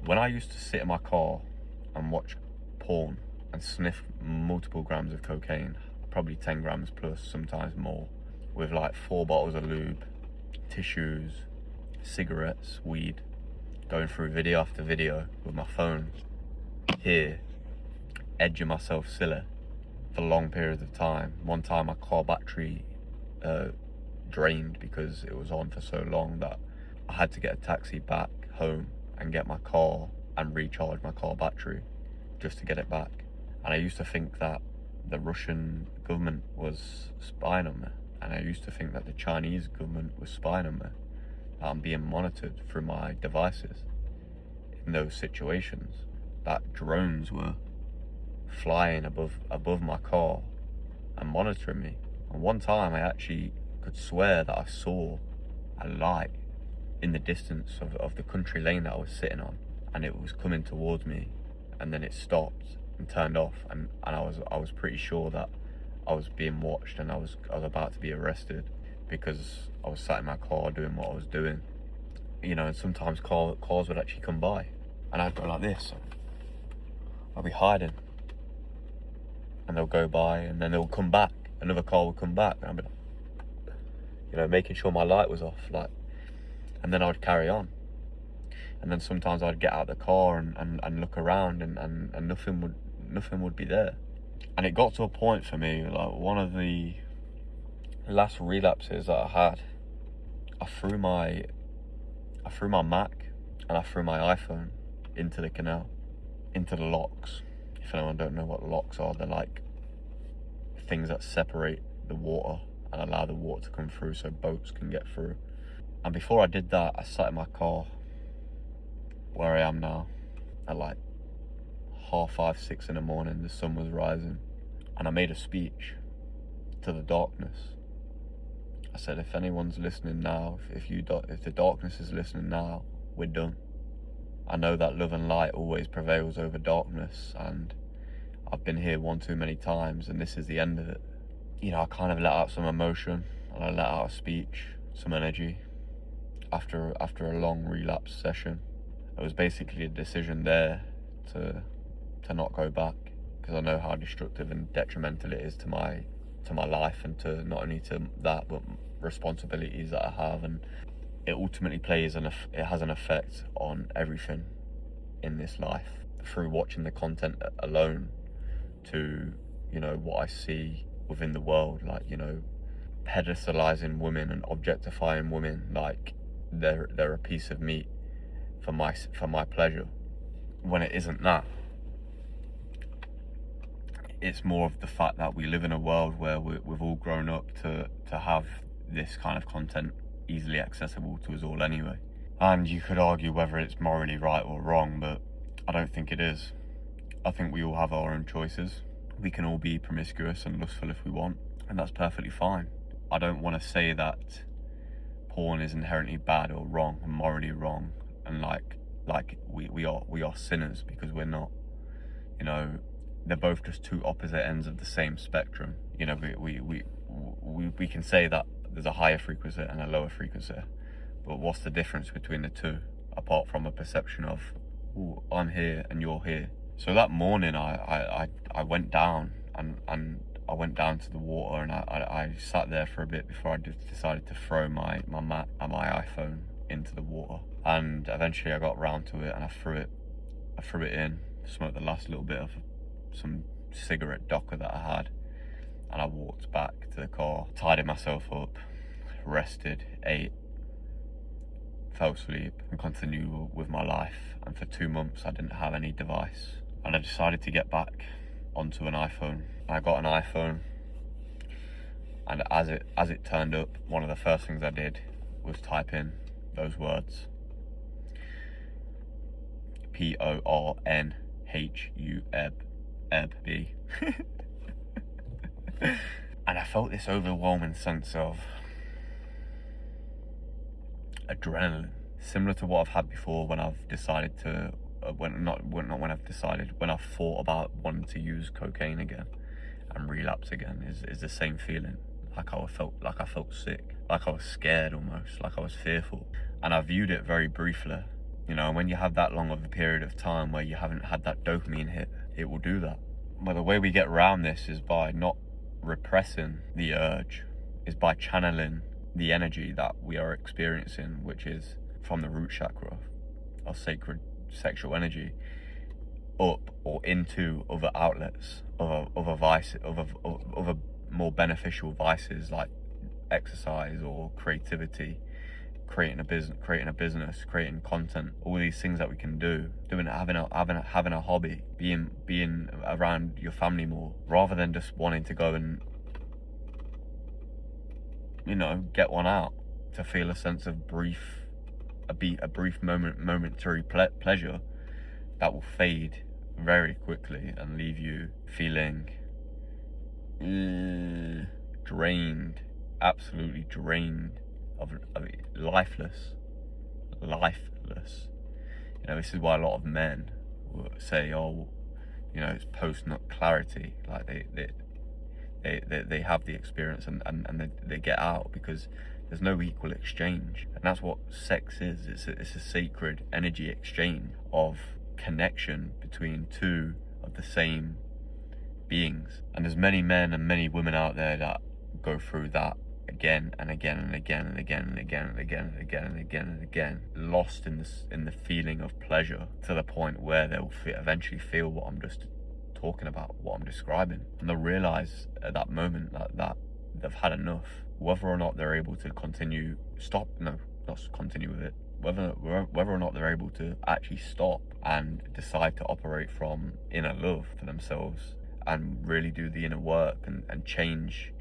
When I used to sit in my car and watch porn and sniff multiple grams of cocaine, probably 10 grams plus, sometimes more, with like 4 bottles of lube, tissues, cigarettes, weed, going through video after video with my phone here, edging myself silly for long periods of time. One time my car battery drained because it was on for so long that I had to get a taxi back home and get my car and recharge my car battery just to get it back. And I used to think that the Russian government was spying on me, and I used to think that the Chinese government was spying on me, that I'm being monitored through my devices in those situations, that drones were flying above my car and monitoring me. And one time I actually could swear that I saw a light in the distance of the country lane that I was sitting on, and it was coming towards me, and then it stopped and turned off, and I was pretty sure that I was being watched and I was about to be arrested because I was sat in my car doing what I was doing. You know, and sometimes cars would actually come by and I'd go like this. I'd be hiding and they'll go by and then they'll come back. Another car will come back and I'd be like, you know, making sure my light was off, like, and then I would carry on. And then sometimes I'd get out of the car and look around and nothing would be there. And it got to a point for me, like one of the last relapses that I had, I threw my Mac and I threw my iPhone into the canal, into the locks. If anyone don't know what locks are, they're like things that separate the water and allow the water to come through so boats can get through. And before I did that, I sat in my car where I am now at like 5:30, 6 in the morning. The sun was rising and I made a speech to the darkness. I said, if anyone's listening now, if the darkness is listening now, we're done. I know that love and light always prevails over darkness, and I've been here one too many times, and this is the end of it. You know, I kind of let out some emotion and I let out a speech, some energy after a long relapse session. It was basically a decision there to not go back, because I know how destructive and detrimental it is to my life, and to not only to that but responsibilities that I have, and it ultimately it has an effect on everything in this life, through watching the content alone to, you know, what I see within the world, like, you know, pedestalizing women and objectifying women like they're a piece of meat for my pleasure, when it isn't that. It's more of the fact that we live in a world where we've all grown up to have this kind of content easily accessible to us all anyway. And you could argue whether it's morally right or wrong, but I don't think it is. I think we all have our own choices. We can all be promiscuous and lustful if we want, and that's perfectly fine. I don't want to say that porn is inherently bad or wrong and morally wrong, and like we are sinners, because we're not. You know, they're both just two opposite ends of the same spectrum. You know, we can say that there's a higher frequency and a lower frequency, but what's the difference between the two, apart from a perception of, oh, I'm here and you're here? So that morning I went down and I went down to the water, and I sat there for a bit before I decided to throw my Mac and my iPhone into the water. And eventually I got round to it and I threw it in, smoked the last little bit of some cigarette docker that I had, and I walked back to the car, tidied myself up, rested, ate, fell asleep, and continued with my life. And for 2 months I didn't have any device, and I decided to get back onto an iPhone. I got an iPhone, and as it turned up, one of the first things I did was type in those words: PORNHUB. And I felt this overwhelming sense of adrenaline, similar to what I've had before when I've decided to, when I've thought about wanting to use cocaine again and relapse again. Is the same feeling. Like I felt sick, like I was scared almost, like I was fearful. And I viewed it very briefly You know, and when you have that long of a period of time where you haven't had that dopamine hit, it will do that. But the way we get around this is by not repressing the urge, is by channeling the energy that we are experiencing, which is from the root chakra, our sacred sexual energy, up or into other outlets, other vices, other more beneficial vices like exercise or creativity, creating a business, creating content, all these things that we can do, having a hobby, being around your family more, rather than just wanting to go and, you know, get one out to feel a sense of a brief momentary pleasure that will fade very quickly and leave you feeling drained, absolutely drained, of lifeless. You know, this is why a lot of men will say, oh, you know, it's post-nut clarity, like they have the experience and they get out because there's no equal exchange. And that's what sex is. It's a sacred energy exchange of connection between two of the same beings. And there's many men and many women out there that go through that again and again and again and again and again and again and again and again and again, lost in the feeling of pleasure, to the point where they'll eventually feel what I'm just talking about, what I'm describing, and they'll realize at that moment that they've had enough. Whether or not they're able to continue with it, whether or not they're able to actually stop and decide to operate from inner love for themselves and really do the inner work and change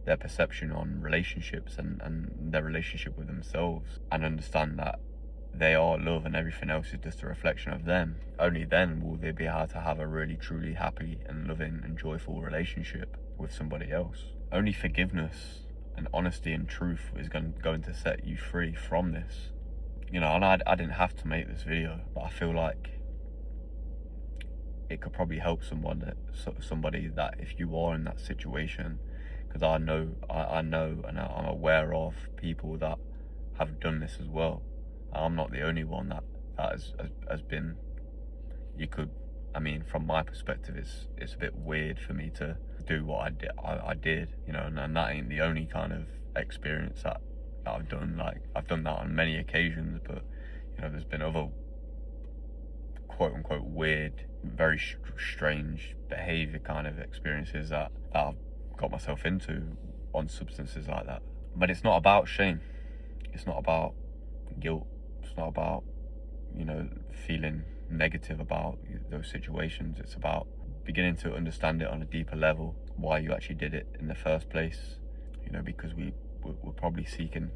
their perception on relationships and their relationship with themselves, and understand that they are love and everything else is just a reflection of them. Only then will they be able to have a really truly happy and loving and joyful relationship with somebody else. Only forgiveness and honesty and truth is going to set you free from this. You know, and I didn't have to make this video, but I feel like it could probably help somebody that if you are in that situation, because I know and I'm aware of people that have done this as well. I'm not the only one that has been. I mean, from my perspective, it's a bit weird for me to do what I did, you know, and that ain't the only kind of experience that I've done. Like, I've done that on many occasions, but, you know, there's been other quote unquote weird, very strange behavior kind of experiences that I've got myself into on substances like that. But it's not about shame. It's not about guilt. It's not about, you know, feeling negative about those situations. It's about beginning to understand it on a deeper level, why you actually did it in the first place. You know, because we're probably seeking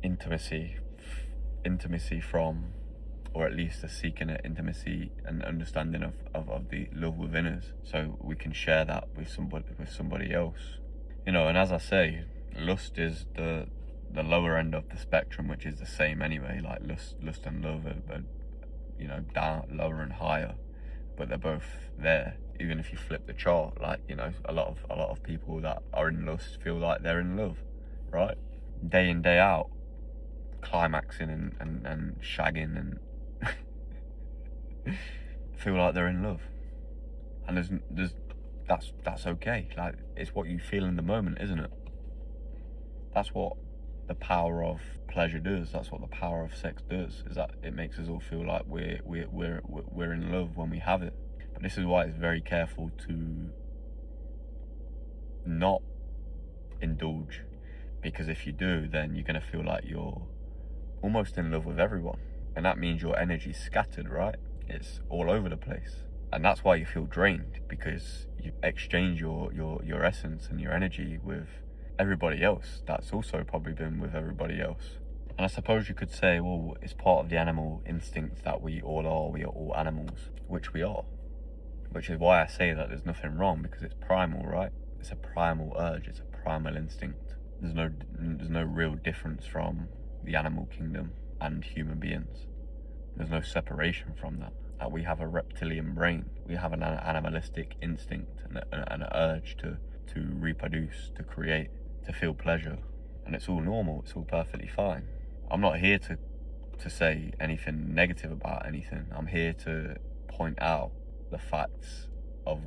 intimacy from, or at least seeking an intimacy and understanding of the love within us, so we can share that with somebody else. You know, and as I say, lust is the lower end of the spectrum, which is the same anyway. Like lust and love are, you know, down, lower and higher, but they're both there. Even if you flip the chart, like, you know, a lot of people that are in lust feel like they're in love, right? Day in, day out, climaxing and shagging and feel like they're in love. And that's okay. Like, it's what you feel in the moment, isn't it? That's what the power of pleasure does. That's what the power of sex does, is that it makes us all feel like we're in love when we have it. But this is why it's very careful to not indulge, because if you do, then you're going to feel like you're almost in love with everyone, and that means your energy's scattered, right? It's all over the place, and that's why you feel drained, because you exchange your essence and your energy with everybody else that's also probably been with everybody else. And I suppose you could say, well, it's part of the animal instinct that we all are. We are all animals, which we are, which is why I say that there's nothing wrong, because it's primal, right? It's a primal urge. It's a primal instinct. There's no real difference from the animal kingdom and human beings. There's no separation from that. We have a reptilian brain. We have an animalistic instinct and an urge to reproduce, to create, to feel pleasure. And it's all normal. It's all perfectly fine. I'm not here to to say anything negative about anything. I'm here to point out the facts of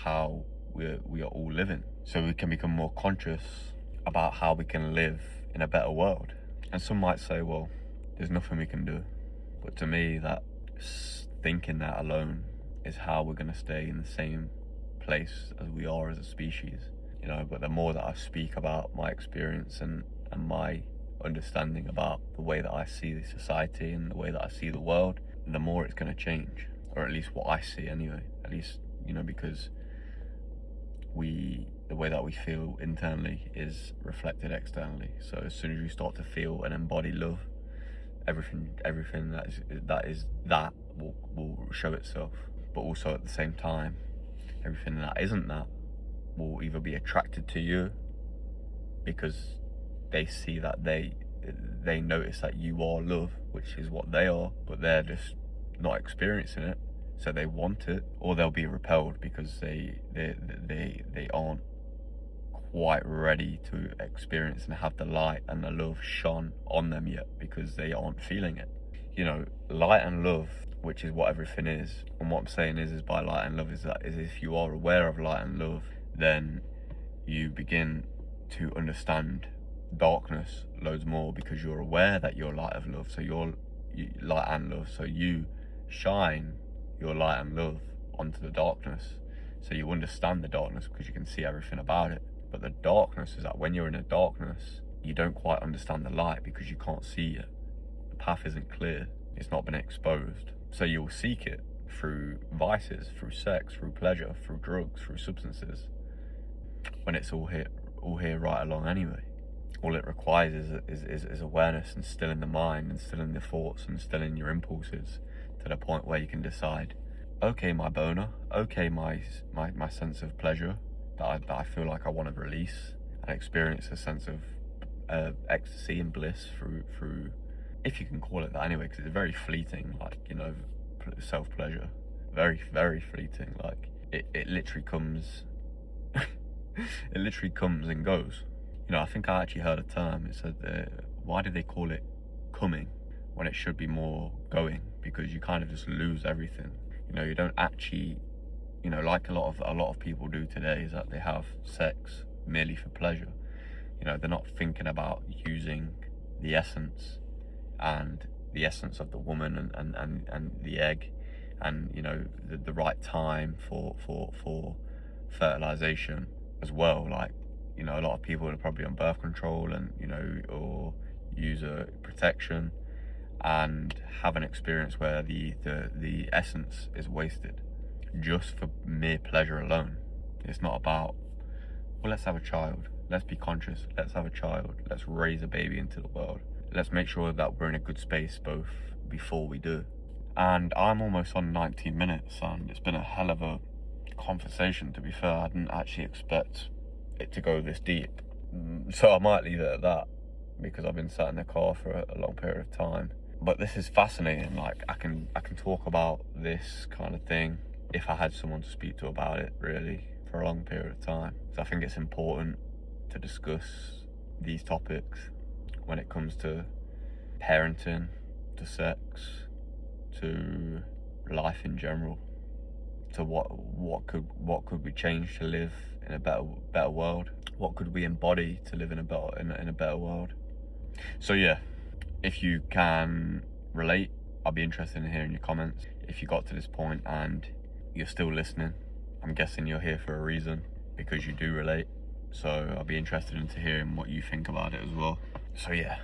how we are all living, so we can become more conscious about how we can live in a better world. And some might say, well, there's nothing we can do. But to me, that thinking that alone is how we're going to stay in the same place as we are as a species. You know, but the more that I speak about my experience and my understanding about the way that I see the society and the way that I see the world, the more it's going to change, or at least what I see anyway. At least, you know, because the way that we feel internally is reflected externally. So as soon as you start to feel and embody love, everything that will show itself. But also at the same time, everything that isn't that will either be attracted to you because they see that they notice that you are love, which is what they are, but they're just not experiencing it, so they want it, or they'll be repelled because they aren't quite ready to experience and have the light and the love shone on them yet, because they aren't feeling it. You know, light and love, which is what everything is. And what I'm saying is by light and love is if you are aware of light and love, then you begin to understand darkness loads more, because you're aware that you're light of love. So you're light and love, so you shine your light and love onto the darkness, so you understand the darkness because you can see everything about it. But the darkness is that when you're in a darkness, you don't quite understand the light because you can't see it. The path isn't clear, it's not been exposed, so you'll seek it through vices, through sex, through pleasure, through drugs, through substances, when it's all here right along anyway. All it requires is awareness, and stilling the mind, and stilling the thoughts, and stilling your impulses to the point where you can decide, okay, my boner, okay, my sense of pleasure that I feel like I want to release and experience a sense of ecstasy and bliss through, if you can call it that anyway, because it's very fleeting, like, you know, self-pleasure, very, very fleeting. Like it literally comes it literally comes and goes. You know, I think I actually heard a term. It said, why do they call it coming when it should be more going? Because you kind of just lose everything. You know, you don't actually, you know, like a lot of people do today, is that they have sex merely for pleasure. You know, they're not thinking about using the essence of the woman and the egg, and, you know, the right time for fertilization as well. Like, you know, a lot of people are probably on birth control and, you know, or use a protection, and have an experience where the essence is wasted just for mere pleasure alone. It's not about, well, let's have a child, let's be conscious, let's have a child, let's raise a baby into the world, let's make sure that we're in a good space both before we do. And I'm almost on 19 minutes, and it's been a hell of a conversation, to be fair. I didn't actually expect it to go this deep, so I might leave it at that, because I've been sat in the car for a long period of time. But this is fascinating. Like, I can talk about this kind of thing if I had someone to speak to about it, really, for a long period of time. So I think it's important to discuss these topics when it comes to parenting, to sex, to life in general, to what could we change to live in a better world? What could we embody to live in a better world? So yeah, if you can relate, I'll be interested in hearing your comments. If you got to this point and you're still listening, I'm guessing you're here for a reason, because you do relate. So I'll be interested into hearing what you think about it as well. So yeah.